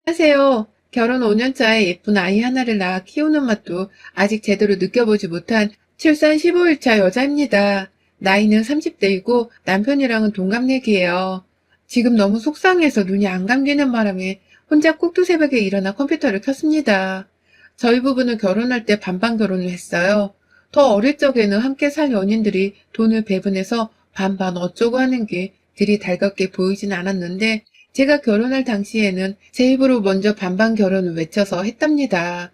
안녕하세요. 결혼 5년차에 예쁜 아이 하나를 낳아 키우는 맛도 아직 제대로 느껴보지 못한 출산 15일차 여자입니다. 나이는 30대이고 남편이랑은 동갑내기예요. 지금 너무 속상해서 눈이 안 감기는 바람에 혼자 꼭두 새벽에 일어나 컴퓨터를 켰습니다. 저희 부부는 결혼할 때 반반 결혼을 했어요. 더 어릴 적에는 함께 살 연인들이 돈을 배분해서 반반 어쩌고 하는 게 그리 달갑게 보이진 않았는데 제가 결혼할 당시에는 제 입으로 먼저 반반 결혼을 외쳐서 했답니다.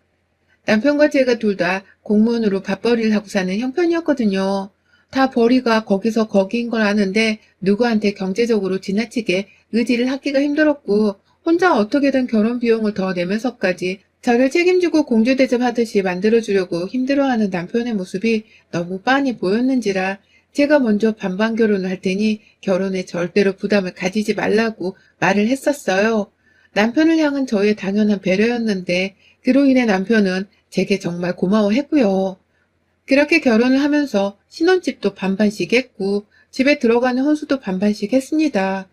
남편과 제가 둘 다 공무원으로 밥벌이를 하고 사는 형편이었거든요. 다 벌이가 거기서 거기인 걸 아는데 누구한테 경제적으로 지나치게 의지를 하기가 힘들었고 혼자 어떻게든 결혼 비용을 더 내면서까지 저를 책임지고 공주 대접하듯이 만들어주려고 힘들어하는 남편의 모습이 너무 빤히 보였는지라 제가 먼저 반반 결혼을 할 테니 결혼에 절대로 부담을 가지지 말라고 말을 했었어요. 남편을 향한 저의 당연한 배려였는데 그로 인해 남편은 제게 정말 고마워했고요. 그렇게 결혼을 하면서 신혼집도 반반씩 했고 집에 들어가는 혼수도 반반씩 했습니다.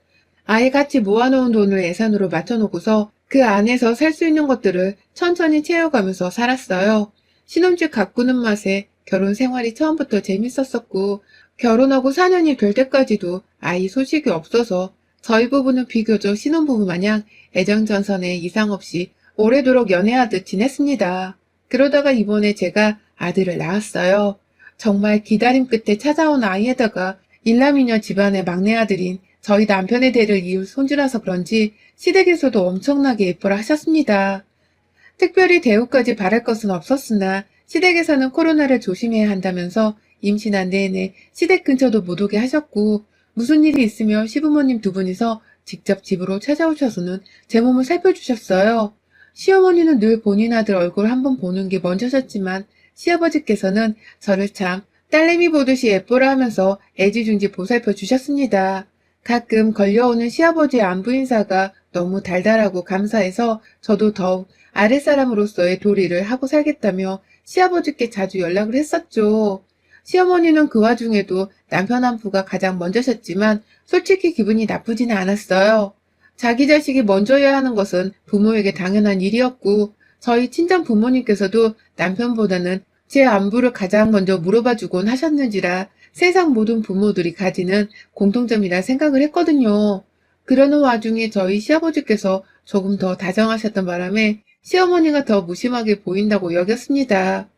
아예 같이 모아놓은 돈을 예산으로 맞춰놓고서 그 안에서 살 수 있는 것들을 천천히 채워가면서 살았어요. 신혼집 가꾸는 맛에 결혼 생활이 처음부터 재밌었었고 결혼하고 4년이 될 때까지도 아이 소식이 없어서 저희 부부는 비교적 신혼부부 마냥 애정전선에 이상 없이 오래도록 연애하듯 지냈습니다. 그러다가 이번에 제가 아들을 낳았어요. 정말 기다림 끝에 찾아온 아이에다가 일남이녀 집안의 막내 아들인 저희 남편의 대를 이을 손주라서 그런지 시댁에서도 엄청나게 예뻐라 하셨습니다. 특별히 대우까지 바랄 것은 없었으나 시댁에서는 코로나를 조심해야 한다면서 임신한 내내 시댁 근처도 못 오게 하셨고 무슨 일이 있으면 시부모님 두 분이서 직접 집으로 찾아오셔서는 제 몸을 살펴주셨어요. 시어머니는 늘 본인 아들 얼굴 한번 보는 게 먼저셨지만 시아버지께서는 저를 참 딸내미 보듯이 예뻐라 하면서 애지중지 보살펴 주셨습니다. 가끔 걸려오는 시아버지의 안부 인사가 너무 달달하고 감사해서 저도 더욱 아랫사람으로서의 도리를 하고 살겠다며 시아버지께 자주 연락을 했었죠. 시어머니는 그 와중에도 남편 안부가 가장 먼저셨지만 솔직히 기분이 나쁘지는 않았어요. 자기 자식이 먼저여야 하는 것은 부모에게 당연한 일이었고 저희 친정 부모님께서도 남편보다는 제 안부를 가장 먼저 물어봐주곤 하셨는지라 세상 모든 부모들이 가지는 공통점이라 생각을 했거든요. 그러는 와중에 저희 시아버지께서 조금 더 다정하셨던 바람에 시어머니가 더 무심하게 보인다고 여겼습니다.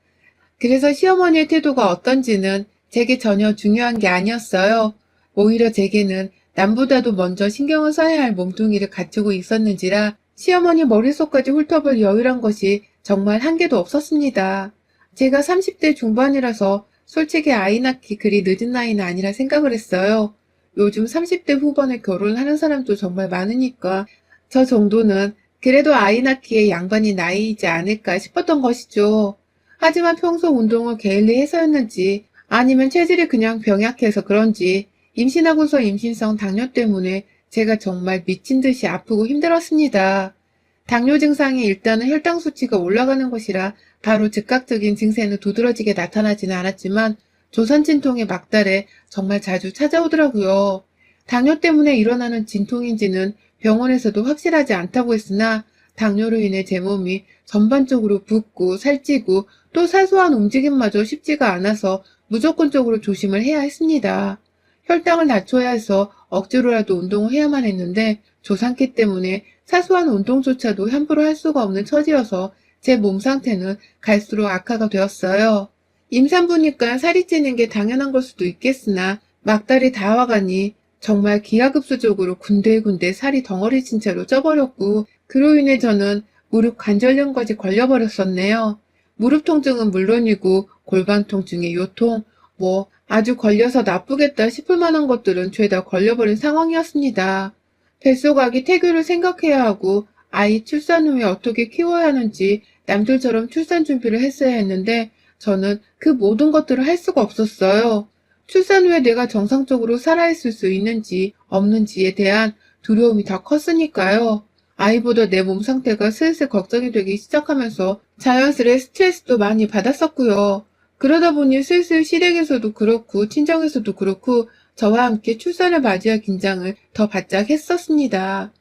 그래서 시어머니의 태도가 어떤지는 제게 전혀 중요한 게 아니었어요. 오히려 제게는 남보다도 먼저 신경을 써야 할 몸뚱이를 갖추고 있었는지라 시어머니 머릿속까지 훑어볼 여유란 것이 정말 한 개도 없었습니다. 제가 30대 중반이라서 솔직히 아이 낳기 그리 늦은 나이는 아니라 생각을 했어요. 요즘 30대 후반에 결혼하는 사람도 정말 많으니까 저 정도는 그래도 아이 낳기에 양반이 나이이지 않을까 싶었던 것이죠. 하지만 평소 운동을 게을리 해서였는지 아니면 체질이 그냥 병약해서 그런지 임신하고서 임신성 당뇨 때문에 제가 정말 미친 듯이 아프고 힘들었습니다. 당뇨 증상이 일단은 혈당 수치가 올라가는 것이라 바로 즉각적인 증세는 두드러지게 나타나지는 않았지만 조선 진통의 막달에 정말 자주 찾아오더라고요. 당뇨 때문에 일어나는 진통인지는 병원에서도 확실하지 않다고 했으나 당뇨로 인해 제 몸이 전반적으로 붓고 살찌고 또 사소한 움직임마저 쉽지가 않아서 무조건적으로 조심을 해야 했습니다. 혈당을 낮춰야 해서 억지로라도 운동을 해야만 했는데 조상기 때문에 사소한 운동조차도 함부로 할 수가 없는 처지여서 제 몸 상태는 갈수록 악화가 되었어요. 임산부니까 살이 찌는 게 당연한 걸 수도 있겠으나 막달이 다 와가니 정말 기하급수적으로 군데군데 살이 덩어리 친 채로 쪄버렸고 그로 인해 저는 무릎 관절염까지 걸려버렸었네요. 무릎 통증은 물론이고 골반 통증에 요통, 아주 걸려서 나쁘겠다 싶을 만한 것들은 죄다 걸려버린 상황이었습니다. 뱃속아기 태교를 생각해야 하고 아이 출산 후에 어떻게 키워야 하는지 남들처럼 출산 준비를 했어야 했는데 저는 그 모든 것들을 할 수가 없었어요. 출산 후에 내가 정상적으로 살아있을 수 있는지 없는지에 대한 두려움이 더 컸으니까요. 아이보다 내 몸 상태가 슬슬 걱정이 되기 시작하면서 자연스레 스트레스도 많이 받았었고요. 그러다 보니 슬슬 시댁에서도 그렇고 친정에서도 그렇고 저와 함께 출산을 맞이할 긴장을 더 바짝 했었습니다.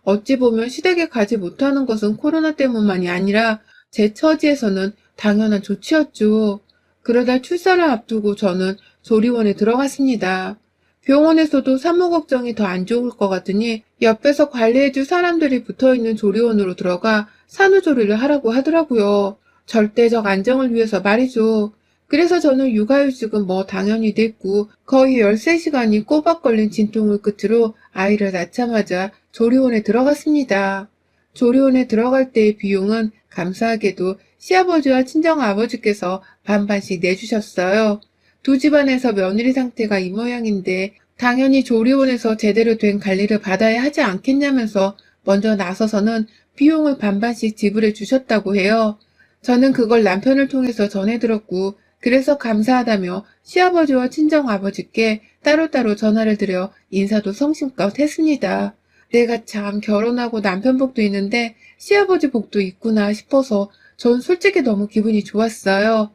어찌 보면 시댁에 가지 못하는 것은 코로나 때문만이 아니라 제 처지에서는 당연한 조치였죠. 그러다 출산을 앞두고 저는 조리원에 들어갔습니다. 병원에서도 산모 걱정이 더 안 좋을 것 같으니 옆에서 관리해줄 사람들이 붙어있는 조리원으로 들어가 산후조리를 하라고 하더라고요. 절대적 안정을 위해서 말이죠. 그래서 저는 육아휴직은 뭐 당연히 냈고 거의 13시간이 꼬박 걸린 진통을 끝으로 아이를 낳자마자 조리원에 들어갔습니다. 조리원에 들어갈 때의 비용은 감사하게도 시아버지와 친정아버지께서 반반씩 내주셨어요. 두 집안에서 며느리 상태가 이 모양인데 당연히 조리원에서 제대로 된 관리를 받아야 하지 않겠냐면서 먼저 나서서는 비용을 반반씩 지불해 주셨다고 해요. 저는 그걸 남편을 통해서 전해 들었고 그래서 감사하다며 시아버지와 친정아버지께 따로따로 전화를 드려 인사도 성심껏 했습니다. 내가 참 결혼하고 남편 복도 있는데 시아버지 복도 있구나 싶어서 전 솔직히 너무 기분이 좋았어요.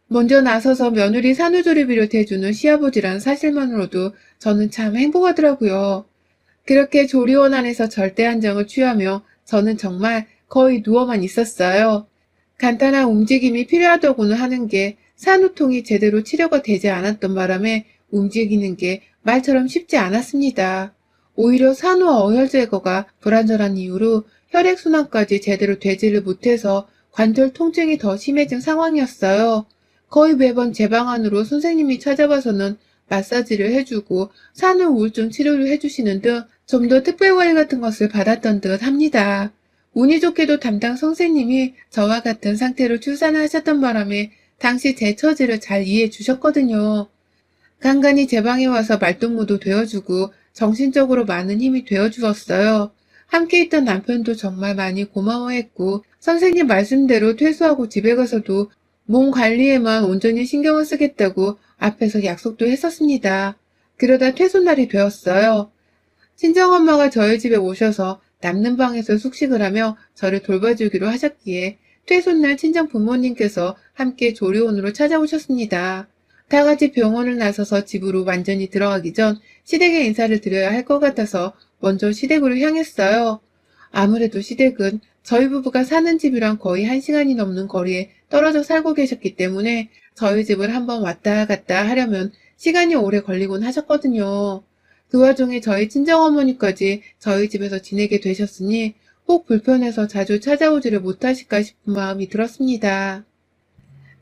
먼저 나서서 며느리 산후조리비를 대주는 시아버지란 사실만으로도 저는 참 행복하더라고요. 그렇게 조리원 안에서 절대 안정을 취하며 저는 정말 거의 누워만 있었어요. 간단한 움직임이 필요하다고는 하는 게 산후통이 제대로 치료가 되지 않았던 바람에 움직이는 게 말처럼 쉽지 않았습니다. 오히려 산후 어혈 제거가 불안전한 이유로 혈액순환까지 제대로 되지를 못해서 관절 통증이 더 심해진 상황이었어요. 거의 매번 제 방 안으로 선생님이 찾아와서는 마사지를 해주고 산후 우울증 치료를 해주시는 등 좀 더 특별관리 같은 것을 받았던 듯 합니다. 운이 좋게도 담당 선생님이 저와 같은 상태로 출산을 하셨던 바람에 당시 제 처지를 잘 이해해 주셨거든요. 간간히 제 방에 와서 말동무도 되어주고 정신적으로 많은 힘이 되어주었어요. 함께 있던 남편도 정말 많이 고마워했고 선생님 말씀대로 퇴소하고 집에 가서도 몸 관리에만 온전히 신경을 쓰겠다고 앞에서 약속도 했었습니다. 그러다 퇴소날이 되었어요. 친정엄마가 저희 집에 오셔서 남는 방에서 숙식을 하며 저를 돌봐주기로 하셨기에 퇴소날 친정 부모님께서 함께 조리원으로 찾아오셨습니다. 다 같이 병원을 나서서 집으로 완전히 들어가기 전 시댁에 인사를 드려야 할 것 같아서 먼저 시댁으로 향했어요. 아무래도 시댁은 저희 부부가 사는 집이랑 거의 1시간이 넘는 거리에 떨어져 살고 계셨기 때문에 저희 집을 한번 왔다 갔다 하려면 시간이 오래 걸리곤 하셨거든요. 그 와중에 저희 친정어머니까지 저희 집에서 지내게 되셨으니 혹 불편해서 자주 찾아오지를 못하실까 싶은 마음이 들었습니다.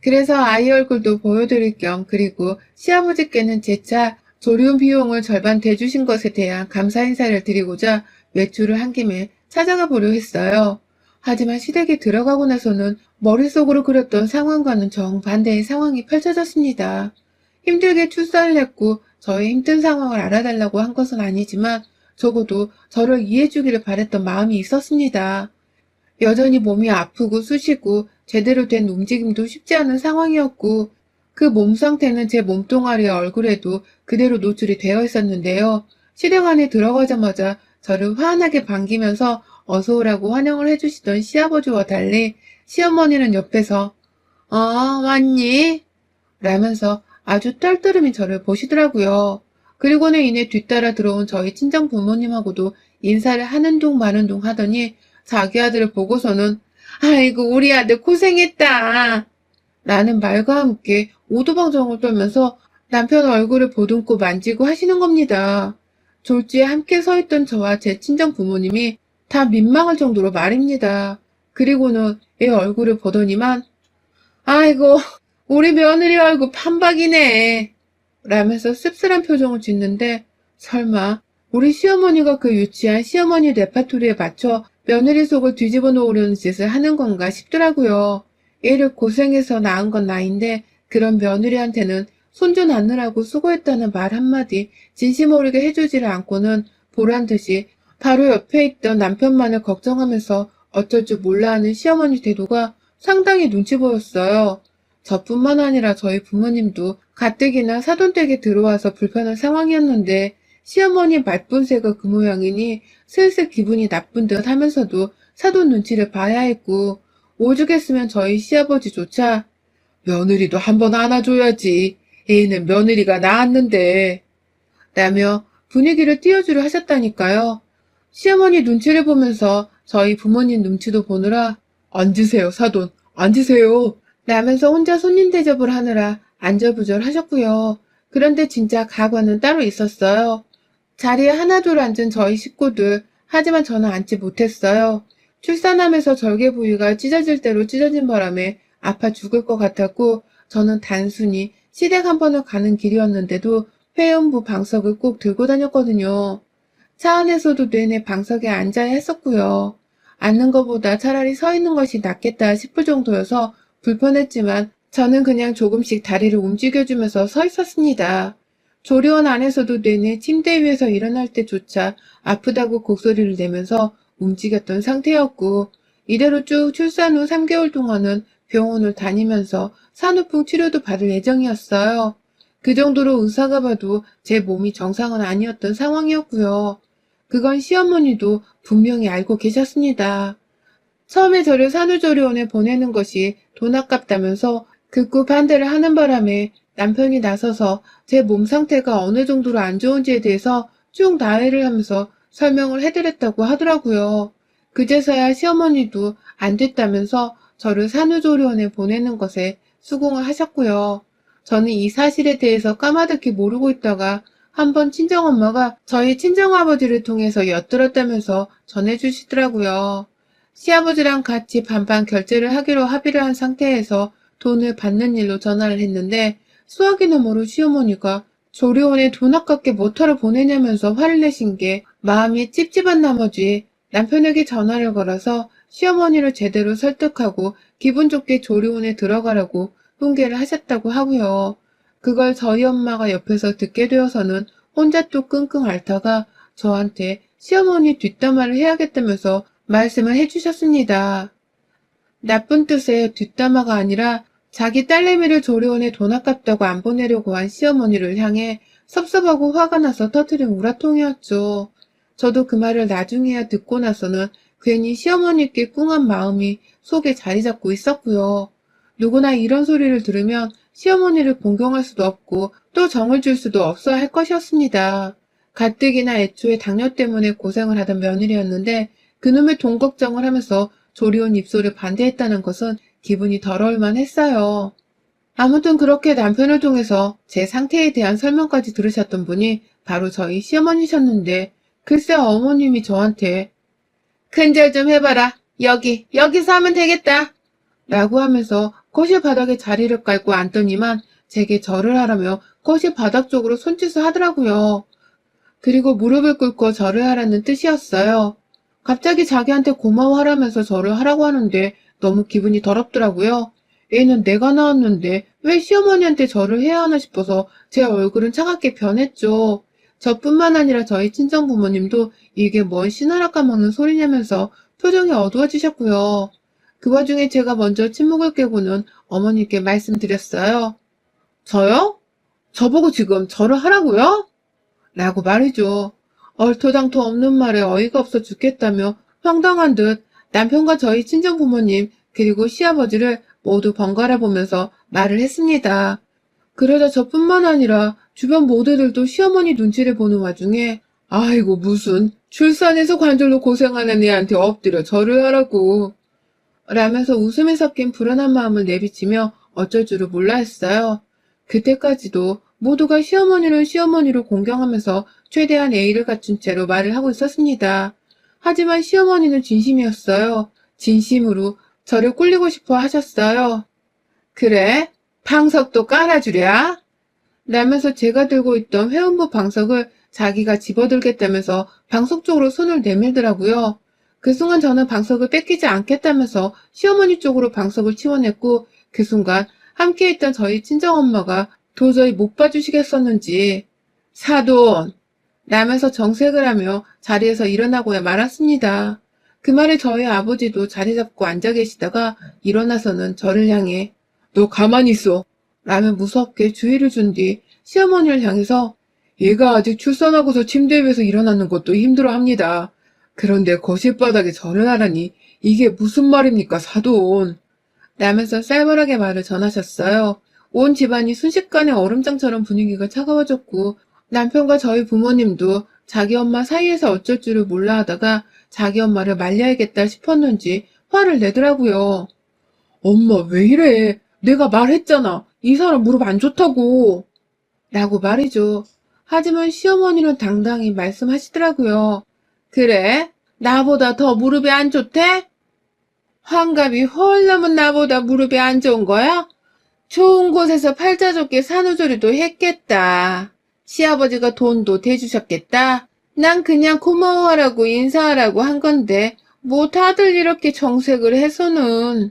그래서 아이 얼굴도 보여드릴 겸 그리고 시아버지께는 재차 조리원 비용을 절반 대주신 것에 대한 감사 인사를 드리고자 외출을 한 김에 찾아가 보려 했어요. 하지만 시댁에 들어가고 나서는 머릿속으로 그렸던 상황과는 정반대의 상황이 펼쳐졌습니다. 힘들게 출산을 했고 저의 힘든 상황을 알아달라고 한 것은 아니지만 적어도 저를 이해해주기를 바랬던 마음이 있었습니다. 여전히 몸이 아프고 쑤시고 제대로 된 움직임도 쉽지 않은 상황이었고 그 몸 상태는 제 몸뚱아리와 얼굴에도 그대로 노출이 되어 있었는데요. 시댁 안에 들어가자마자 저를 환하게 반기면서 어서 오라고 환영을 해주시던 시아버지와 달리 시어머니는 옆에서 왔니? 라면서 아주 떨떠름이 저를 보시더라고요. 그리고는 이내 뒤따라 들어온 저희 친정 부모님하고도 인사를 하는 둥 마는 둥 하더니 자기 아들을 보고서는 아이고 우리 아들 고생했다 라는 말과 함께 오두방정을 떨면서 남편 얼굴을 보듬고 만지고 하시는 겁니다. 졸지에 함께 서 있던 저와 제 친정 부모님이 다 민망할 정도로 말입니다. 그리고는 애 얼굴을 보더니만 아이고 우리 며느리 얼굴 판박이네 라면서 씁쓸한 표정을 짓는데 설마 우리 시어머니가 그 유치한 시어머니 레파토리에 맞춰 며느리 속을 뒤집어 놓으려는 짓을 하는 건가 싶더라고요. 애를 고생해서 낳은 건 나인데 그런 며느리한테는 손주 낳느라고 수고했다는 말 한마디 진심 어리게 해주지를 않고는 보란듯이 바로 옆에 있던 남편만을 걱정하면서 어쩔 줄 몰라 하는 시어머니 태도가 상당히 눈치 보였어요. 저뿐만 아니라 저희 부모님도 가뜩이나 사돈댁에 들어와서 불편한 상황이었는데 시어머니 말뿐새가 그 모양이니 슬슬 기분이 나쁜 듯 하면서도 사돈 눈치를 봐야 했고 오죽했으면 저희 시아버지조차 며느리도 한번 안아줘야지. 애는 며느리가 낳았는데 라며 분위기를 띄워주려 하셨다니까요. 시어머니 눈치를 보면서 저희 부모님 눈치도 보느라 앉으세요, 사돈. 앉으세요. 라면서 혼자 손님 대접을 하느라 안절부절 하셨고요. 그런데 진짜 가관은 따로 있었어요. 자리에 하나둘 앉은 저희 식구들, 하지만 저는 앉지 못했어요. 출산하면서 절개 부위가 찢어질 대로 찢어진 바람에 아파 죽을 것 같았고, 저는 단순히 시댁 한 번을 가는 길이었는데도 회원부 방석을 꼭 들고 다녔거든요. 차 안에서도 내내 방석에 앉아야 했었고요. 앉는 것보다 차라리 서 있는 것이 낫겠다 싶을 정도여서 불편했지만 저는 그냥 조금씩 다리를 움직여주면서 서 있었습니다. 조리원 안에서도 내내 침대 위에서 일어날 때조차 아프다고 곡소리를 내면서 움직였던 상태였고, 이대로 쭉 출산 후 3개월 동안은 병원을 다니면서 산후풍 치료도 받을 예정이었어요. 그 정도로 의사가 봐도 제 몸이 정상은 아니었던 상황이었고요. 그건 시어머니도 분명히 알고 계셨습니다. 처음에 저를 산후조리원에 보내는 것이 돈 아깝다면서 극구 반대를 하는 바람에 남편이 나서서 제 몸 상태가 어느 정도로 안 좋은지에 대해서 쭉 나열을 하면서 설명을 해드렸다고 하더라고요. 그제서야 시어머니도 안 됐다면서 저를 산후조리원에 보내는 것에 수긍을 하셨고요. 저는 이 사실에 대해서 까마득히 모르고 있다가 한번 친정엄마가 저희 친정아버지를 통해서 엿들었다면서 전해주시더라고요. 시아버지랑 같이 반반 결제를 하기로 합의를 한 상태에서 돈을 받는 일로 전화를 했는데, 수화기는 모를 시어머니가 조리원에 돈 아깝게 뭐하러 보내냐면서 화를 내신 게 마음이 찝찝한 나머지 남편에게 전화를 걸어서 시어머니를 제대로 설득하고 기분 좋게 조리원에 들어가라고 훈계를 하셨다고 하고요. 그걸 저희 엄마가 옆에서 듣게 되어서는 혼자 또 끙끙 앓다가 저한테 시어머니 뒷담화를 해야겠다면서 말씀을 해주셨습니다. 나쁜 뜻의 뒷담화가 아니라 자기 딸내미를 조리원에 돈 아깝다고 안 보내려고 한 시어머니를 향해 섭섭하고 화가 나서 터뜨린 우라통이었죠. 저도 그 말을 나중에야 듣고 나서는 괜히 시어머니께 꿍한 마음이 속에 자리 잡고 있었고요. 누구나 이런 소리를 들으면 시어머니를 공경할 수도 없고 또 정을 줄 수도 없어야 할 것이었습니다. 가뜩이나 애초에 당뇨 때문에 고생을 하던 며느리였는데 그놈의 돈 걱정을 하면서 조리원 입소를 반대했다는 것은 기분이 더러울만 했어요. 아무튼 그렇게 남편을 통해서 제 상태에 대한 설명까지 들으셨던 분이 바로 저희 시어머니셨는데, 글쎄 어머님이 저한테 큰절 좀 해봐라. 여기서 하면 되겠다. 라고 하면서 거실 바닥에 자리를 깔고 앉더니만 제게 절을 하라며 거실 바닥 쪽으로 손짓을 하더라고요. 그리고 무릎을 꿇고 절을 하라는 뜻이었어요. 갑자기 자기한테 고마워하라면서 절을 하라고 하는데 너무 기분이 더럽더라고요. 애는 내가 낳았는데 왜 시어머니한테 절을 해야 하나 싶어서 제 얼굴은 차갑게 변했죠. 저뿐만 아니라 저희 친정부모님도 이게 뭔 신하라 까먹는 소리냐면서 표정이 어두워지셨고요. 그 와중에 제가 먼저 침묵을 깨고는 어머니께 말씀드렸어요. 저요? 저보고 지금 절을 하라고요? 라고 말이죠. 얼토당토 없는 말에 어이가 없어 죽겠다며 황당한 듯 남편과 저희 친정부모님 그리고 시아버지를 모두 번갈아 보면서 말을 했습니다. 그러자 저뿐만 아니라 주변 모두들도 시어머니 눈치를 보는 와중에 아이고 무슨 출산해서 관절로 고생하는 애한테 엎드려 절을 하라고 라면서 웃음이 섞인 불안한 마음을 내비치며 어쩔 줄을 몰라 했어요. 그때까지도 모두가 시어머니를 시어머니로 공경하면서 최대한 예의를 갖춘 채로 말을 하고 있었습니다. 하지만 시어머니는 진심이었어요. 진심으로 저를 꿀리고 싶어 하셨어요. 그래? 방석도 깔아주랴? 라면서 제가 들고 있던 회원부 방석을 자기가 집어들겠다면서 방석 쪽으로 손을 내밀더라고요. 그 순간 저는 방석을 뺏기지 않겠다면서 시어머니 쪽으로 방석을 치워냈고, 그 순간 함께 있던 저희 친정엄마가 도저히 못 봐주시겠었는지 사돈 라면서 정색을 하며 자리에서 일어나고야 말았습니다. 그 말에 저희 아버지도 자리 잡고 앉아 계시다가 일어나서는 저를 향해 너 가만히 있어 라며 무섭게 주의를 준 뒤 시어머니를 향해서 얘가 아직 출산하고서 침대 위에서 일어나는 것도 힘들어합니다. 그런데 거실바닥에 절을 하라니 이게 무슨 말입니까 사돈 라면서 쌀벌하게 말을 전하셨어요. 온 집안이 순식간에 얼음장처럼 분위기가 차가워졌고 남편과 저희 부모님도 자기 엄마 사이에서 어쩔 줄을 몰라 하다가 자기 엄마를 말려야겠다 싶었는지 화를 내더라고요. 엄마 왜 이래? 내가 말했잖아. 이 사람 무릎 안 좋다고. 라고 말이죠. 하지만 시어머니는 당당히 말씀하시더라고요. 그래? 나보다 더 무릎이 안 좋대? 환갑이 헐 넘은 나보다 무릎이 안 좋은 거야? 좋은 곳에서 팔자 좋게 산후조리도 했겠다. 시아버지가 돈도 대주셨겠다. 난 그냥 고마워하라고 인사하라고 한 건데 뭐 다들 이렇게 정색을 해서는.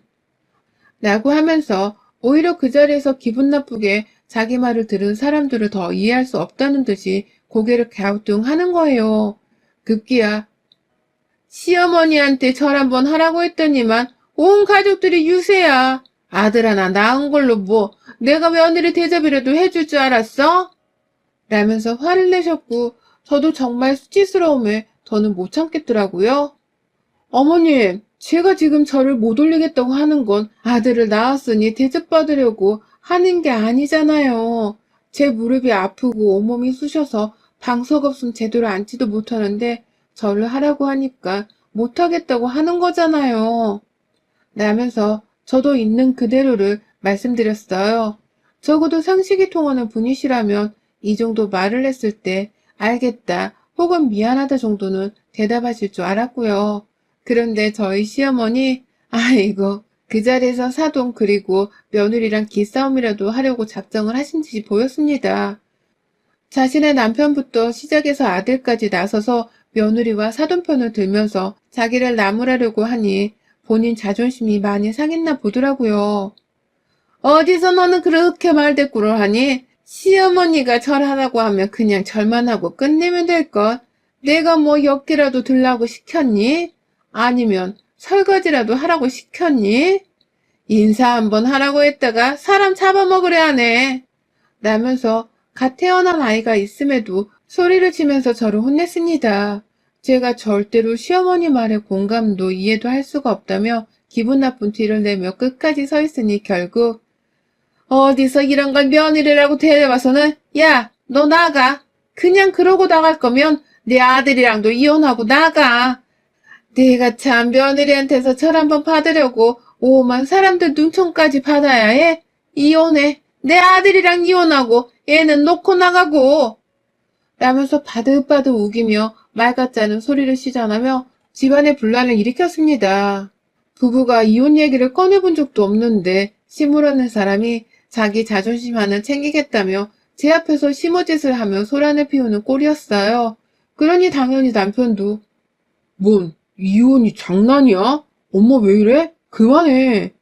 라고 하면서 오히려 그 자리에서 기분 나쁘게 자기 말을 들은 사람들을 더 이해할 수 없다는 듯이 고개를 갸우뚱하는 거예요. 급기야 시어머니한테 절 한번 하라고 했더니만 온 가족들이 유세야. 아들 하나 낳은 걸로 뭐 내가 며느리 대접이라도 해줄 줄 알았어? 라면서 화를 내셨고 저도 정말 수치스러움에 더는 못 참겠더라고요. 어머님, 제가 지금 저를 못 올리겠다고 하는 건 아들을 낳았으니 대접받으려고 하는 게 아니잖아요. 제 무릎이 아프고 온몸이 쑤셔서 방석없음 제대로 앉지도 못하는데 저를 하라고 하니까 못하겠다고 하는 거잖아요. 라면서 저도 있는 그대로를 말씀드렸어요. 적어도 상식이 통하는 분이시라면 이 정도 말을 했을 때 알겠다 혹은 미안하다 정도는 대답하실 줄 알았고요. 그런데 저희 시어머니, 아이고, 그 자리에서 사돈 그리고 며느리랑 기싸움이라도 하려고 작정을 하신 듯이 보였습니다. 자신의 남편부터 시작해서 아들까지 나서서 며느리와 사돈 편을 들면서 자기를 나무라려고 하니 본인 자존심이 많이 상했나 보더라고요. 어디서 너는 그렇게 말대꾸를 하니? 시어머니가 절하라고 하면 그냥 절만 하고 끝내면 될 것. 내가 뭐 엮기라도 들라고 시켰니? 아니면 설거지라도 하라고 시켰니? 인사 한번 하라고 했다가 사람 잡아먹으려 하네. 라면서 갓 태어난 아이가 있음에도 소리를 치면서 저를 혼냈습니다. 제가 절대로 시어머니 말에 공감도 이해도 할 수가 없다며 기분 나쁜 티를 내며 끝까지 서 있으니 결국 어디서 이런 걸 며느리라고 데려와서는 야, 너 나가. 그냥 그러고 나갈 거면 내 아들이랑도 이혼하고 나가. 내가 참 며느리한테서 절 한번 받으려고 오만 사람들 눈총까지 받아야 해? 이혼해. 내 아들이랑 이혼하고 애는 놓고 나가고. 라면서 바득바득 우기며 말 같지 않은 소리를 시전하며 집안의 분란을 일으켰습니다. 부부가 이혼 얘기를 꺼내본 적도 없는데 시무라는 사람이 자기 자존심 하나 챙기겠다며 제 앞에서 심어짓을 하며 소란을 피우는 꼴이었어요. 그러니 당연히 남편도 뭔 이혼이 장난이야? 엄마 왜 이래? 그만해.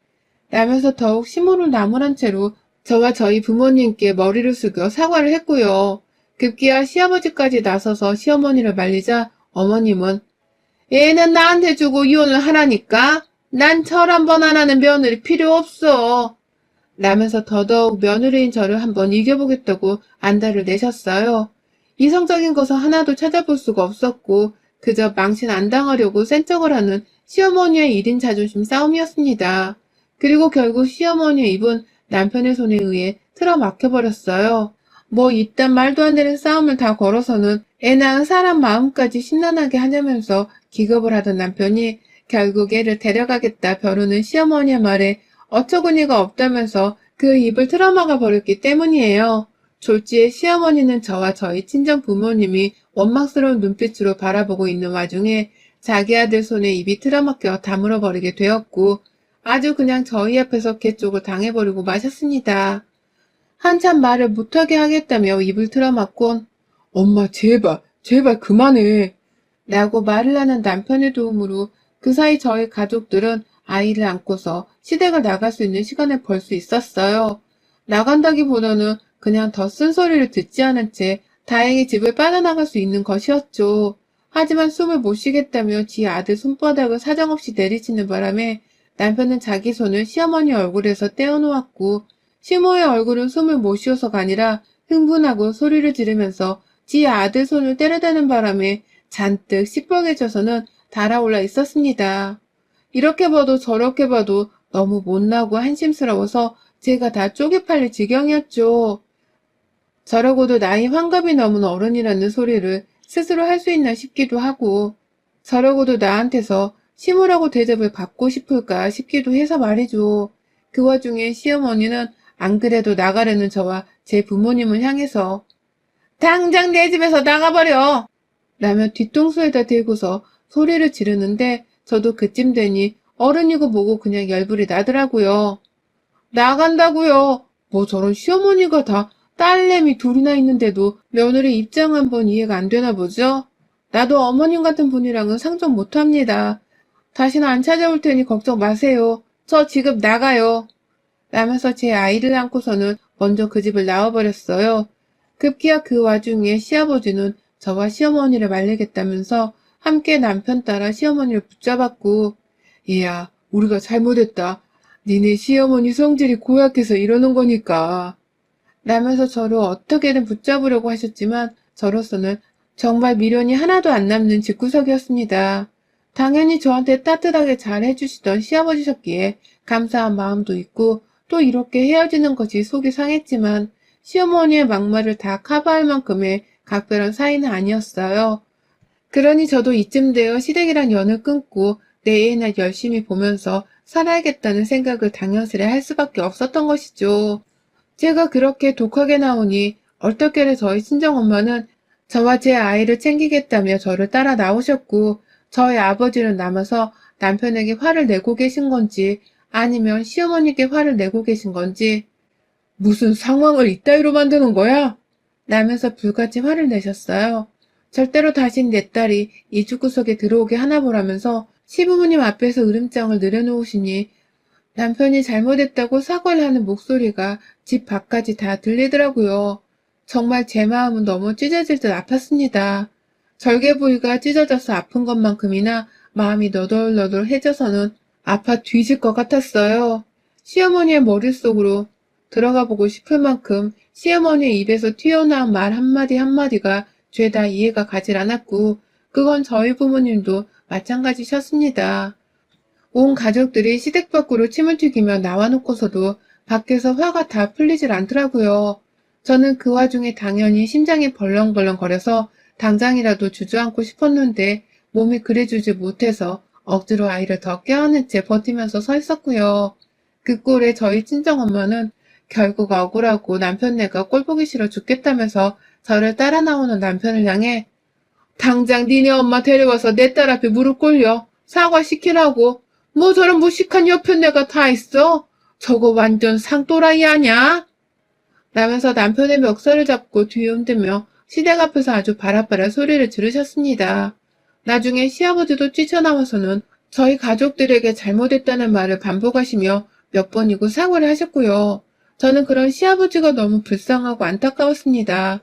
라면서 더욱 심호를 나무란 채로 저와 저희 부모님께 머리를 숙여 사과를 했고요. 급기야 시아버지까지 나서서 시어머니를 말리자 어머님은 애는 나한테 주고 이혼을 하라니까? 난 절 한번 안 하는 며느리 필요 없어. 라면서 더더욱 며느리인 저를 한번 이겨보겠다고 안달을 내셨어요. 이성적인 것은 하나도 찾아볼 수가 없었고 그저 망신 안 당하려고 센 척을 하는 시어머니의 1인 자존심 싸움이었습니다. 그리고 결국 시어머니의 입은 남편의 손에 의해 틀어막혀버렸어요. 뭐 이딴 말도 안 되는 싸움을 다 걸어서는 애 낳은 사람 마음까지 심란하게 하냐면서 기겁을 하던 남편이 결국 애를 데려가겠다 벼르는 시어머니의 말에 어처구니가 없다면서 그 입을 틀어막아 버렸기 때문이에요. 졸지에 시어머니는 저와 저희 친정 부모님이 원망스러운 눈빛으로 바라보고 있는 와중에 자기 아들 손에 입이 틀어막혀 다물어 버리게 되었고 아주 그냥 저희 앞에서 개쪽을 당해버리고 마셨습니다. 한참 말을 못하게 하겠다며 입을 틀어막곤 엄마 제발 그만해 라고 말을 하는 남편의 도움으로 그 사이 저희 가족들은 아이를 안고서 시댁을 나갈 수 있는 시간을 벌 수 있었어요. 나간다기보다는 그냥 더 쓴소리를 듣지 않은 채 다행히 집을 빠져나갈 수 있는 것이었죠. 하지만 숨을 못 쉬겠다며 지 아들 손바닥을 사정없이 내리치는 바람에 남편은 자기 손을 시어머니 얼굴에서 떼어놓았고 시모의 얼굴은 숨을 못 쉬어서가 아니라 흥분하고 소리를 지르면서 지 아들 손을 때려대는 바람에 잔뜩 시뻘개져서는 달아올라 있었습니다. 이렇게 봐도 저렇게 봐도 너무 못나고 한심스러워서 제가 다 쪼개 팔릴 지경이었죠. 저러고도 나이 환갑이 넘은 어른이라는 소리를 스스로 할 수 있나 싶기도 하고, 저러고도 나한테서 시무라고 대접을 받고 싶을까 싶기도 해서 말이죠. 그 와중에 시어머니는 안 그래도 나가려는 저와 제 부모님을 향해서 당장 내 집에서 나가버려! 라며 뒤통수에다 대고서 소리를 지르는데 저도 그쯤 되니 어른이고 뭐고 그냥 열불이 나더라고요. 나간다고요. 뭐 저런 시어머니가 다 딸내미 둘이나 있는데도 며느리 입장 한번 이해가 안 되나 보죠? 나도 어머님 같은 분이랑은 상종 못합니다. 다시는 안 찾아올 테니 걱정 마세요. 저 지금 나가요. 라면서 제 아이를 안고서는 먼저 그 집을 나와버렸어요. 급기야 그 와중에 시아버지는 저와 시어머니를 말리겠다면서 함께 남편 따라 시어머니를 붙잡았고, 얘야, 우리가 잘못했다. 니네 시어머니 성질이 고약해서 이러는 거니까. 라면서 저를 어떻게든 붙잡으려고 하셨지만 저로서는 정말 미련이 하나도 안 남는 집구석이었습니다. 당연히 저한테 따뜻하게 잘 해주시던 시아버지셨기에 감사한 마음도 있고 또 이렇게 헤어지는 것이 속이 상했지만 시어머니의 막말을 다 커버할 만큼의 각별한 사이는 아니었어요. 그러니 저도 이쯤 되어 시댁이랑 연을 끊고 내 애나 열심히 보면서 살아야겠다는 생각을 당연스레 할 수밖에 없었던 것이죠. 제가 그렇게 독하게 나오니 얼떨결에 저희 친정엄마는 저와 제 아이를 챙기겠다며 저를 따라 나오셨고 저희 아버지는 남아서 남편에게 화를 내고 계신 건지 아니면 시어머니께 화를 내고 계신 건지 무슨 상황을 이따위로 만드는 거야? 라면서 불같이 화를 내셨어요. 절대로 다신 내 딸이 이 집구석에 들어오게 하나 보라면서 시부모님 앞에서 으름장을 내려놓으시니 남편이 잘못했다고 사과를 하는 목소리가 집 밖까지 다 들리더라고요. 정말 제 마음은 너무 찢어질 듯 아팠습니다. 절개 부위가 찢어져서 아픈 것만큼이나 마음이 너덜너덜해져서는 아파 뒤질 것 같았어요. 시어머니의 머릿속으로 들어가 보고 싶을 만큼 시어머니의 입에서 튀어나온 말 한마디 한마디가 죄다 이해가 가질 않았고 그건 저희 부모님도 마찬가지셨습니다. 온 가족들이 시댁 밖으로 침을 튀기며 나와놓고서도 밖에서 화가 다 풀리질 않더라고요. 저는 그 와중에 당연히 심장이 벌렁벌렁 거려서 당장이라도 주저앉고 싶었는데 몸이 그래주지 못해서 억지로 아이를 더 껴안은 채 버티면서 서 있었고요. 그 꼴에 저희 친정엄마는 결국 억울하고 남편네가 꼴보기 싫어 죽겠다면서 저를 따라 나오는 남편을 향해 당장 니네 엄마 데려와서 내 딸 앞에 무릎 꿇려 사과시키라고. 뭐 저런 무식한 여편네가 다 있어? 저거 완전 상또라이 아냐? 라면서 남편의 멱살을 잡고 뒤에 흔들며 시댁 앞에서 아주 바라바라 소리를 지르셨습니다. 나중에 시아버지도 뛰쳐나와서는 저희 가족들에게 잘못했다는 말을 반복하시며 몇 번이고 사과를 하셨고요. 저는 그런 시아버지가 너무 불쌍하고 안타까웠습니다.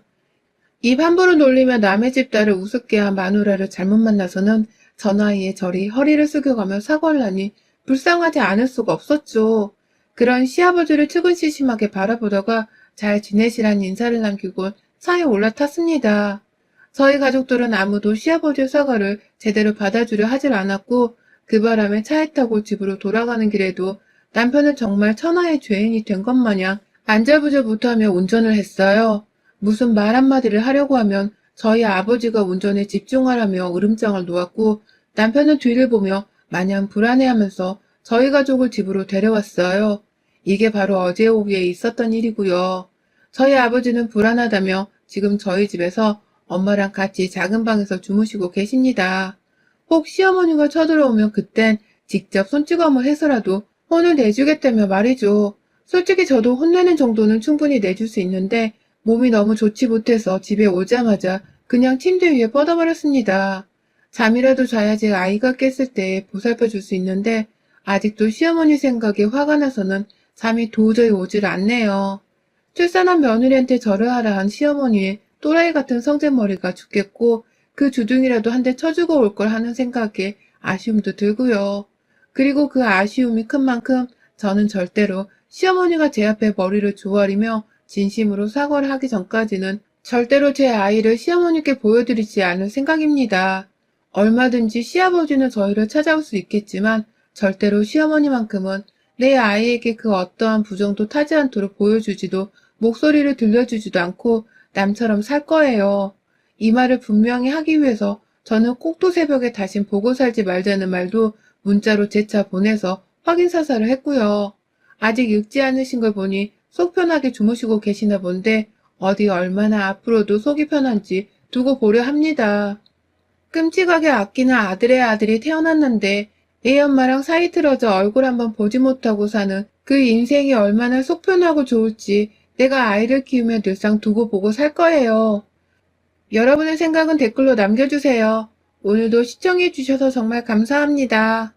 입 함부로 놀리며 남의 집 딸을 우습게 한 마누라를 잘못 만나서는 저 나이에 저리 허리를 숙여가며 사과를 하니 불쌍하지 않을 수가 없었죠. 그런 시아버지를 측은시심하게 바라보다가 잘 지내시란 인사를 남기고 차에 올라탔습니다. 저희 가족들은 아무도 시아버지의 사과를 제대로 받아주려 하질 않았고 그 바람에 차에 타고 집으로 돌아가는 길에도 남편은 정말 천하의 죄인이 된 것 마냥 안절부절 못하며 운전을 했어요. 무슨 말 한마디를 하려고 하면 저희 아버지가 운전에 집중하라며 으름장을 놓았고 남편은 뒤를 보며 마냥 불안해하면서 저희 가족을 집으로 데려왔어요. 이게 바로 어제 오후에 있었던 일이고요. 저희 아버지는 불안하다며 지금 저희 집에서 엄마랑 같이 작은 방에서 주무시고 계십니다. 혹 시어머니가 쳐들어오면 그땐 직접 손찌검을 해서라도 혼을 내주겠다며 말이죠. 솔직히 저도 혼내는 정도는 충분히 내줄 수 있는데 몸이 너무 좋지 못해서 집에 오자마자 그냥 침대 위에 뻗어버렸습니다. 잠이라도 자야지 아이가 깼을 때 보살펴 줄 수 있는데 아직도 시어머니 생각에 화가 나서는 잠이 도저히 오질 않네요. 출산한 며느리한테 절을 하라 한 시어머니의 또라이 같은 성질머리가 죽겠고 그 주둥이라도 한 대 쳐주고 올 걸 하는 생각에 아쉬움도 들고요. 그리고 그 아쉬움이 큰 만큼 저는 절대로 시어머니가 제 앞에 머리를 조아리며 진심으로 사과를 하기 전까지는 절대로 제 아이를 시어머니께 보여드리지 않을 생각입니다. 얼마든지 시아버지는 저희를 찾아올 수 있겠지만 절대로 시어머니만큼은 내 아이에게 그 어떠한 부정도 타지 않도록 보여주지도 목소리를 들려주지도 않고 남처럼 살 거예요. 이 말을 분명히 하기 위해서 저는 꼭두 새벽에 다신 보고 살지 말자는 말도 문자로 재차 보내서 확인 사살을 했고요. 아직 읽지 않으신 걸 보니 속 편하게 주무시고 계시나 본데 어디 얼마나 앞으로도 속이 편한지 두고 보려 합니다. 끔찍하게 아끼는 아들의 아들이 태어났는데 애 엄마랑 사이 틀어져 얼굴 한번 보지 못하고 사는 그 인생이 얼마나 속 편하고 좋을지 내가 아이를 키우며 늘상 두고 보고 살 거예요. 여러분의 생각은 댓글로 남겨주세요. 오늘도 시청해주셔서 정말 감사합니다.